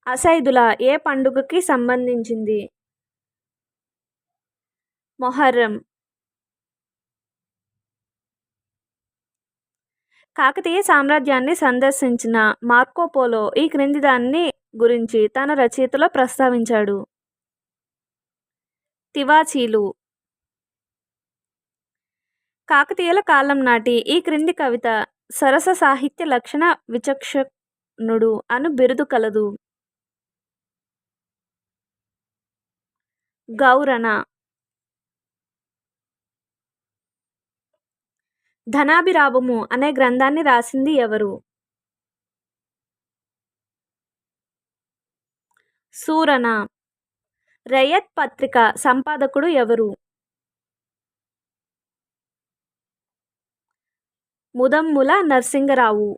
అసైదుల ఏ పండుగకి సంబంధించింది? మొహర్రం. కాకతీయ సామ్రాజ్యాన్ని సందర్శించిన మార్కోపోలో ఈ క్రింది దాన్ని గురించి తన రచయితలో ప్రస్తావించాడు. తివాచీలు. కాకతీయుల కాలం నాటి ఈ క్రింది కవిత సరస సాహిత్య లక్షణ విచక్షణుడు అను బిరుదు కలదు. గౌరణ. ధనాభిరామము అనే గ్రంథాన్ని రాసింది ఎవరు? సూరన. రయత్ పత్రిక సంపాదకుడు ఎవరు? ముదమ్ముల నరసింగరావు.